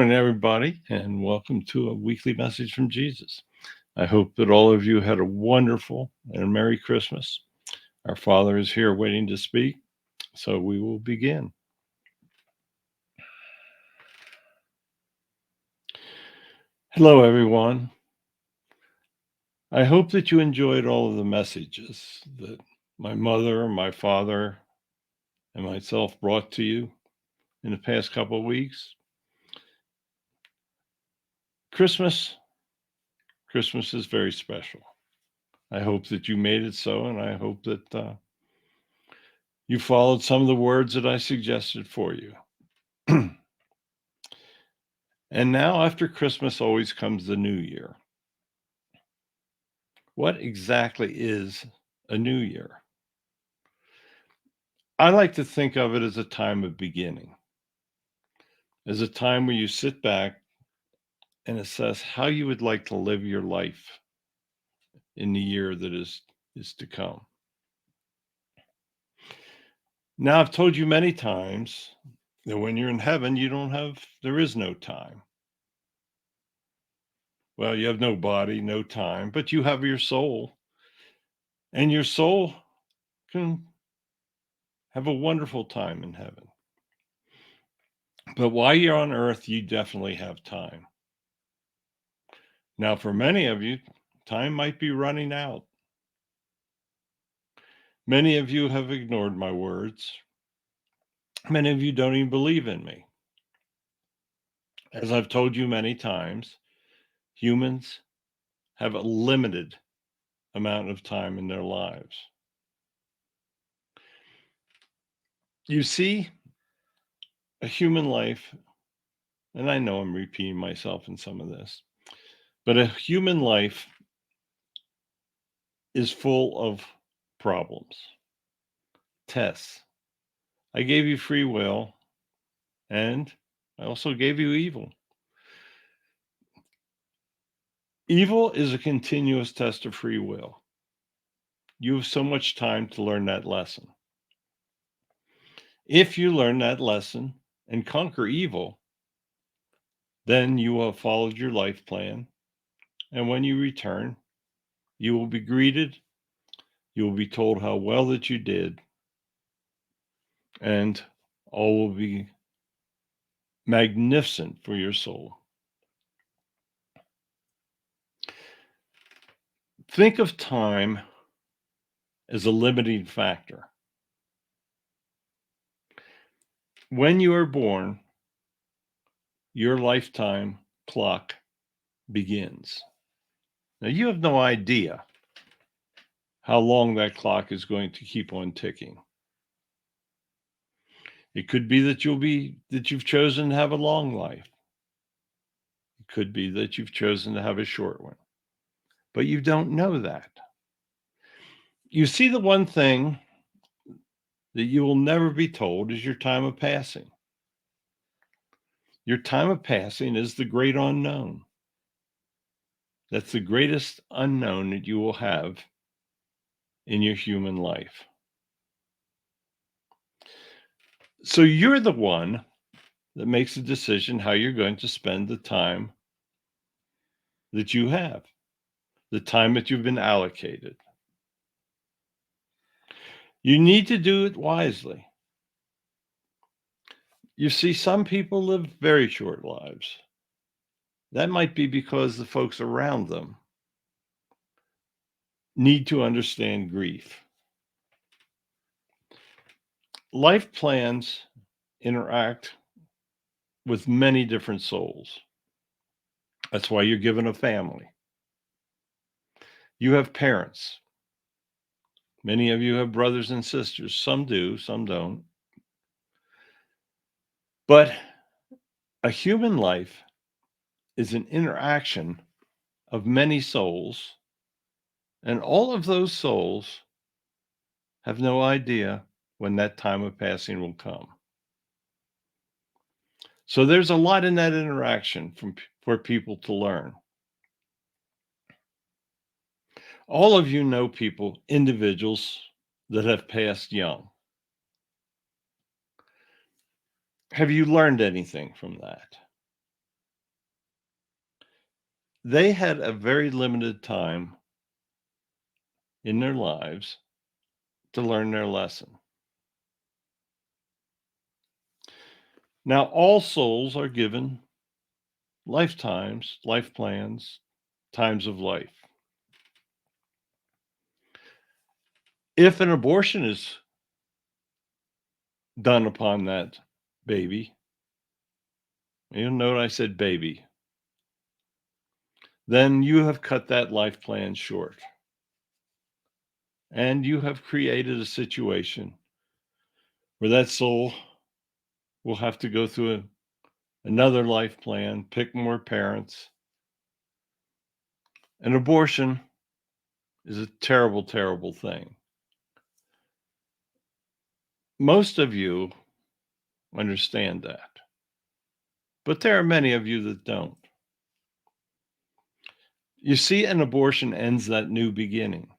morning, everybody, and welcome to a weekly message from Jesus. I hope that all of you had a wonderful and a Merry Christmas. Our Father is here waiting to speak, so we will begin. Hello, everyone. I hope that you enjoyed all of the messages that my mother, my father, and myself brought to you in the past couple of weeks. Christmas is very special. I hope that you made it so, and I hope that you followed some of the words that I suggested for you. And now, after Christmas, always comes the new year. What exactly is a new year? I like to think of it as a time of beginning, as a time where you sit back and assess how you would like to live your life in the year that is to come. Now, I've told you many times that when you're in heaven, there is no time. Well, you have no body, no time, but you have your soul. And your soul can have a wonderful time in heaven. But while you're on earth, you definitely have time. Now, for many of you, time might be running out. Many of you have ignored my words. Many of you don't even believe in me. As I've told you many times, humans have a limited amount of time in their lives. You see, a human life, and I know I'm repeating myself in some of this, but a human life is full of problems, tests. I gave you free will, and I also gave you evil. Evil is a continuous test of free will. You have so much time to learn that lesson. If you learn that lesson and conquer evil, then you will have followed your life plan. And when you return, you will be greeted. You will be told how well that you did. And all will be magnificent for your soul. Think of time as a limiting factor. When you are born, your lifetime clock begins. Now, you have no idea how long that clock is going to keep on ticking. It could be that you've chosen to have a long life. It could be that you've chosen to have a short one. But you don't know that. You see, the one thing that you will never be told is your time of passing. Your time of passing is the great unknown. That's the greatest unknown that you will have in your human life. So you're the one that makes the decision how you're going to spend the time that you have, the time that you've been allocated. You need to do it wisely. You see, some people live very short lives. That might be because the folks around them need to understand grief. Life plans interact with many different souls. That's why you're given a family. You have parents. Many of you have brothers and sisters. Some do, some don't. But a human life is an interaction of many souls, and all of those souls have no idea when that time of passing will come. So there's a lot in that interaction for people to learn. All of you know people, individuals that have passed young. Have you learned anything from that? they had a very limited time in their lives to learn their lesson. Now, all souls are given lifetimes, life plans, times of life. If an abortion is done upon that baby, you'll note I said baby, then you have cut that life plan short. And you have created a situation where that soul will have to go through another life plan, pick more parents. An abortion is a terrible, terrible thing. Most of you understand that, but there are many of you that don't. You see, an abortion ends that new beginning.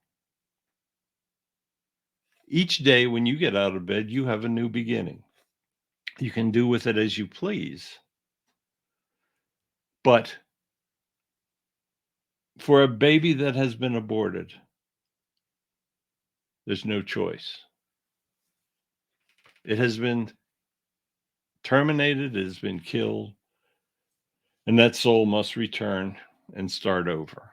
Each day when you get out of bed, you have a new beginning. You can do with it as you please. But for a baby that has been aborted, there's no choice. It has been terminated, it has been killed, and that soul must return and start over.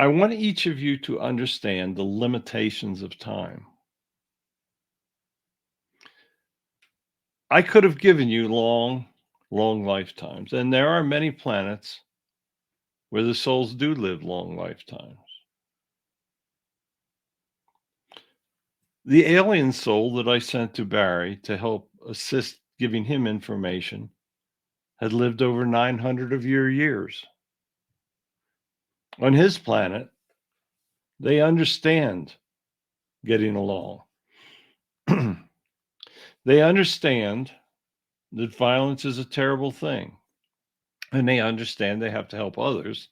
I want each of you to understand the limitations of time. I could have given you long, long lifetimes, and there are many planets where the souls do live long lifetimes. The alien soul that I sent to Barry to help assist giving him information had lived over 900 of your years. On his planet, they understand getting along. They understand that violence is a terrible thing, and they understand they have to help others.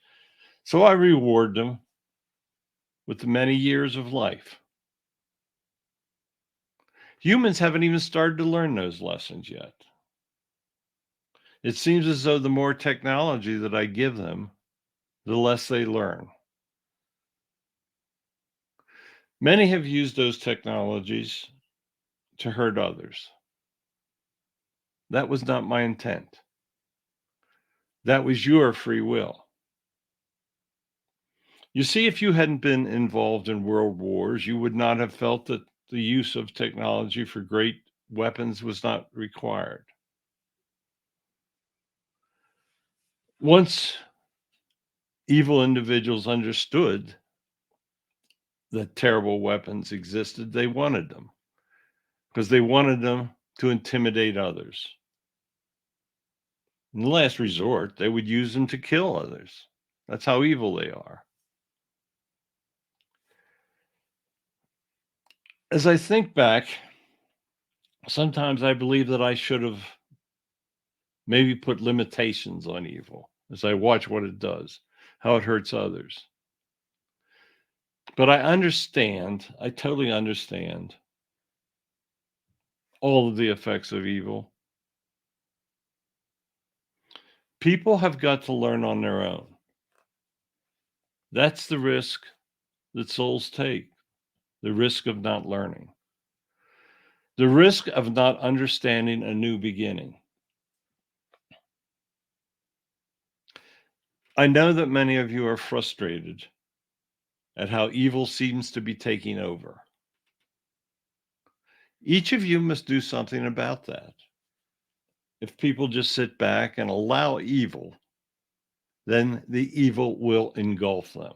So I reward them with the many years of life. Humans haven't even started to learn those lessons yet. It seems as though the more technology that I give them, the less they learn. Many have used those technologies to hurt others. That was not my intent. That was your free will. You see, if you hadn't been involved in world wars, you would not have felt that the use of technology for great weapons was not required. Once evil individuals understood that terrible weapons existed, they wanted them because they wanted them to intimidate others. In the last resort, they would use them to kill others. That's how evil they are. As I think back, sometimes I believe that I should have maybe put limitations on evil as I watch what it does, how it hurts others. But I totally understand all of the effects of evil. People have got to learn on their own. That's the risk that souls take, the risk of not learning, the risk of not understanding a new beginning. I know that many of you are frustrated at how evil seems to be taking over. Each of you must do something about that. If people just sit back and allow evil, then the evil will engulf them.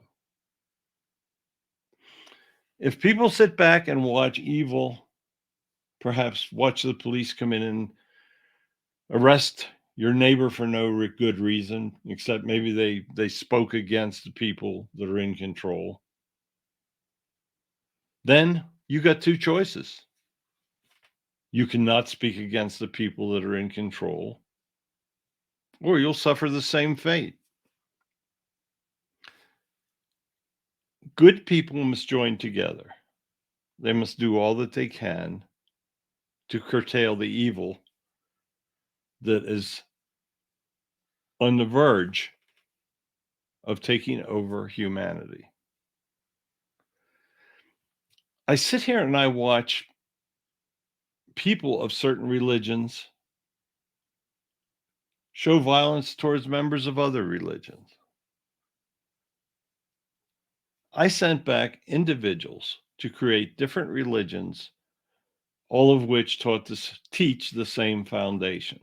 If people sit back and watch evil, perhaps watch the police come in and arrest your neighbor for no good reason, except maybe they spoke against the people that are in control, then you got two choices. You cannot speak against the people that are in control, or you'll suffer the same fate. Good people must join together. They must do all that they can to curtail the evil that is on the verge of taking over humanity. I sit here and I watch people of certain religions show violence towards members of other religions. I sent back individuals to create different religions, all of which teach the same foundation.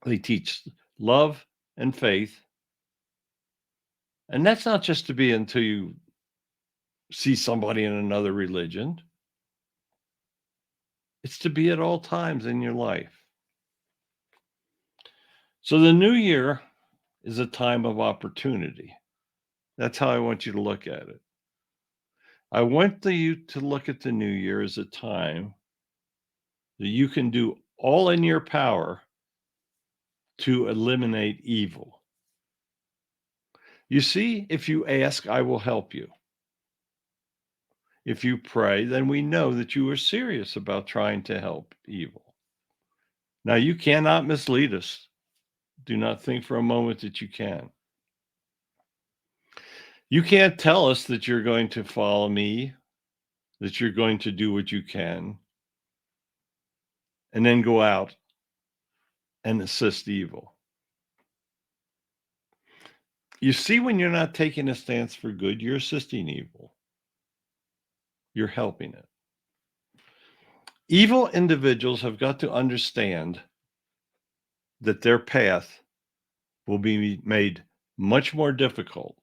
They teach love and faith. And that's not just to be until you see somebody in another religion. It's to be at all times in your life. So the new year is a time of opportunity. That's how I want you to look at it. I want you to look at the new year as a time that you can do all in your power to eliminate evil. You see, if you ask, I will help you. If you pray, then we know that you are serious about trying to help evil. Now, you cannot mislead us. Do not think for a moment that you can. You can't tell us that you're going to follow me, that you're going to do what you can, and then go out and assist evil. You see, when you're not taking a stance for good, you're assisting evil. You're helping it. Evil individuals have got to understand that their path will be made much more difficult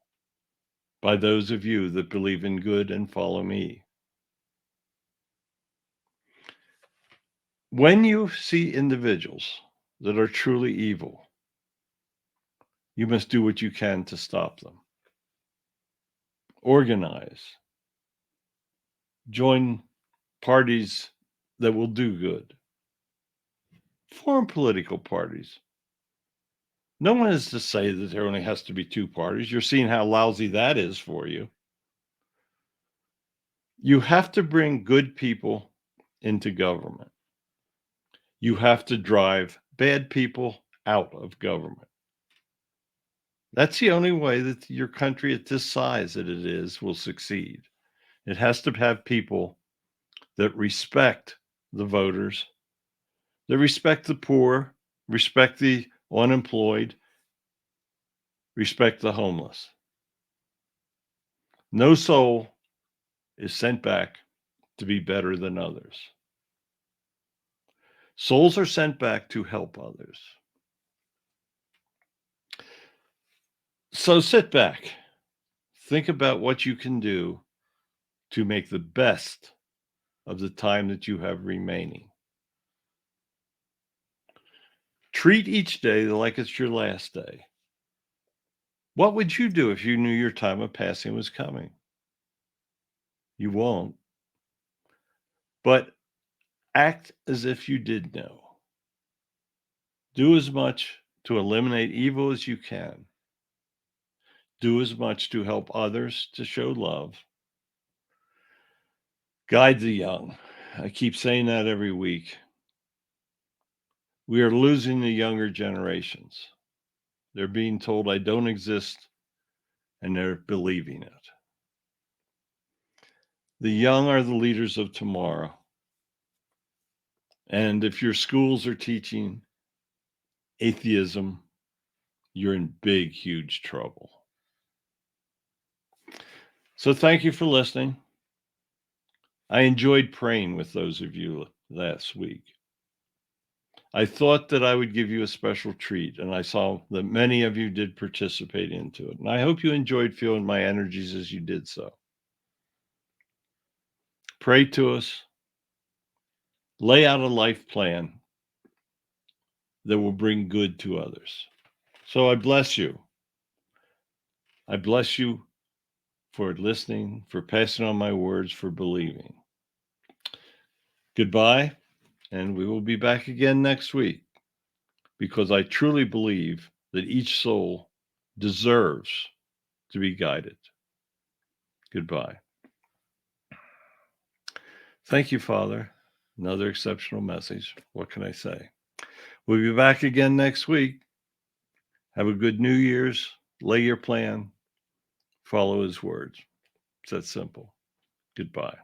by those of you that believe in good and follow me. When you see individuals that are truly evil, you must do what you can to stop them. Organize. Join parties that will do good. Form political parties. No one is to say that there only has to be two parties. You're seeing how lousy that is for you. You have to bring good people into government. You have to drive bad people out of government. That's the only way that your country at this size that it is will succeed. It has to have people that respect the voters, that respect the poor, respect the unemployed, respect the homeless. No soul is sent back to be better than others. Souls are sent back to help others. So sit back, think about what you can do to make the best of the time that you have remaining. Treat each day like it's your last day. What would you do if you knew your time of passing was coming? You won't. But act as if you did know. Do as much to eliminate evil as you can. Do as much to help others, to show love. Guide the young. I keep saying that every week. We are losing the younger generations. They're being told I don't exist, and they're believing it. The young are the leaders of tomorrow. And if your schools are teaching atheism, you're in big, huge trouble. So thank you for listening. I enjoyed praying with those of you last week. I thought that I would give you a special treat, and I saw that many of you did participate into it. And I hope you enjoyed feeling my energies as you did so. Pray to us. Lay out a life plan that will bring good to others. So I bless you. I bless you for listening, for passing on my words, for believing. Goodbye, and we will be back again next week, because I truly believe that each soul deserves to be guided. Goodbye. Thank you, Father. Another exceptional message. What can I say? We'll be back again next week. Have a good New Year's. Lay your plan. Follow his words. It's that simple. Goodbye.